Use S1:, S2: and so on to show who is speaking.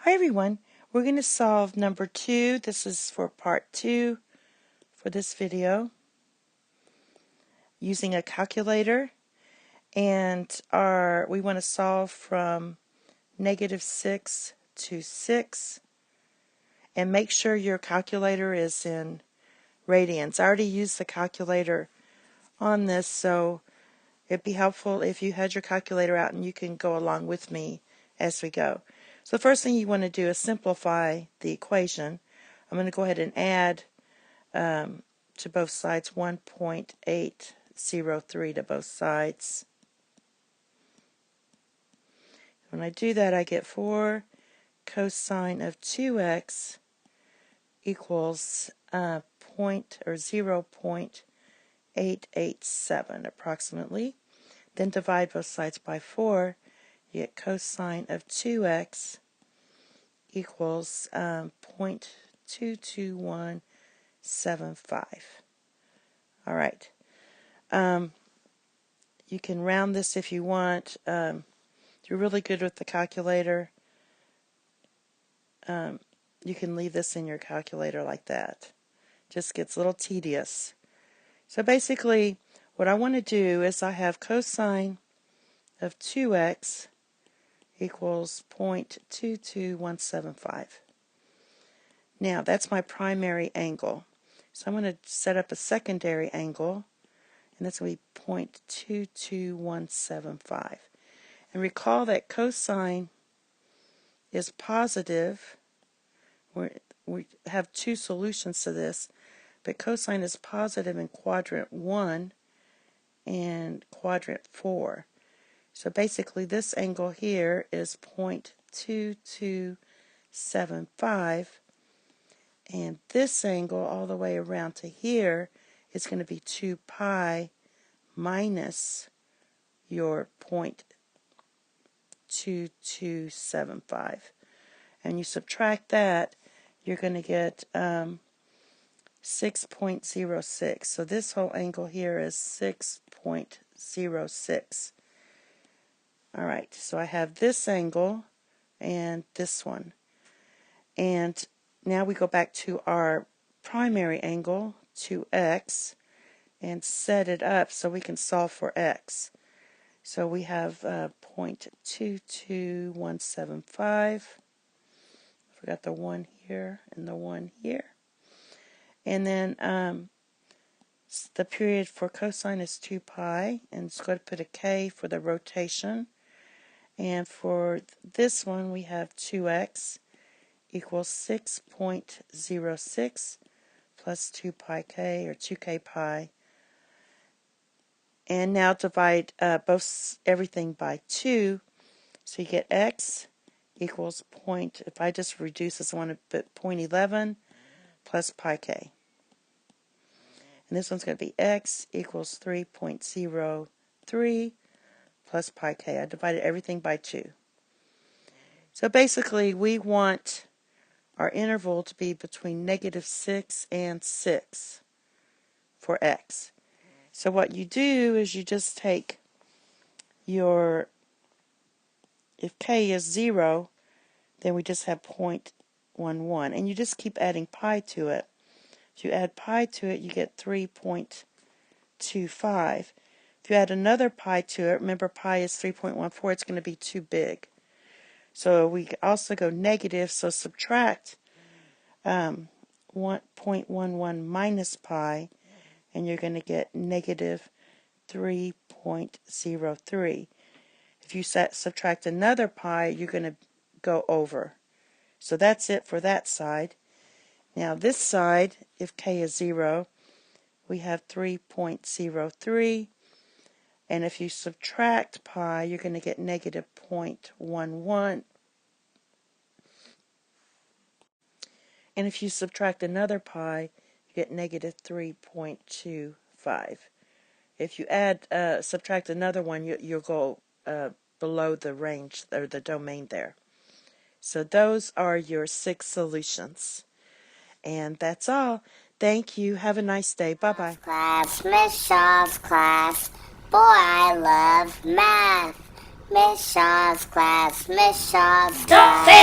S1: Hi everyone, we're going to solve number 2. This is for part 2 for this video using a calculator, and we want to solve from -6 to 6, and make sure your calculator is in radians. I already used the calculator on this, so it'd be helpful if you had your calculator out and you can go along with me as we go. So the first thing you want to do is simplify the equation. I'm going to go ahead and add to both sides 1.803 to both sides. When I do that, I get 4 cosine of 2x equals 0.887 approximately. Then divide both sides by 4. You get cosine of 2x equals 0.22175. All right. You can round this if you want. If you're really good with the calculator, you can leave this in your calculator like that. Just gets a little tedious. So basically, what I want to do is I have cosine of 2x equals 0.22175. Now, that's my primary angle. So I'm going to set up a secondary angle, and that's going to be 0.22175. And recall that cosine is positive. We have two solutions to this, but cosine is positive in quadrant 1 and quadrant 4. So basically this angle here is 0.2275, and this angle all the way around to here is going to be 2 pi minus your 0.2275. And you subtract that, you're going to get 6.06. So this whole angle here is 6.06. All right, so I have this angle and this one. And now we go back to our primary angle, 2x, and set it up so we can solve for x. So we have 0.22175. Forgot the 1 here and the 1 here. And then the period for cosine is 2 pi, and it's going to put a k for the rotation. And for this one, we have 2x equals 6.06 plus 2 pi k, or 2k pi. And now divide everything by 2, so you get x equals if I just reduce this, I want to put 0.11 plus pi k. And this one's going to be x equals 3.03 plus pi k. I divided everything by 2. So basically, we want our interval to be between -6 and 6 for x. So what you do is you just take if k is 0, then we just have 0.11, and you just keep adding pi to it. If you add pi to it, you get 3.25. If you add another pi to it, remember pi is 3.14, it's going to be too big. So we also go negative, so subtract 1.11 minus pi, and you're going to get -3.03. If you subtract another pi, you're going to go over. So that's it for that side. Now this side, if k is 0, we have 3.03. And if you subtract pi, you're going to get -0.11. And if you subtract another pi, you get -3.25. If you subtract another one, you'll go below the range, or the domain there. So those are your 6 solutions. And that's all. Thank you. Have a nice day. Bye-bye.
S2: Class, Miss Shaw's class. Boy, I love math. Miss Shaw's class, Miss Shaw's class.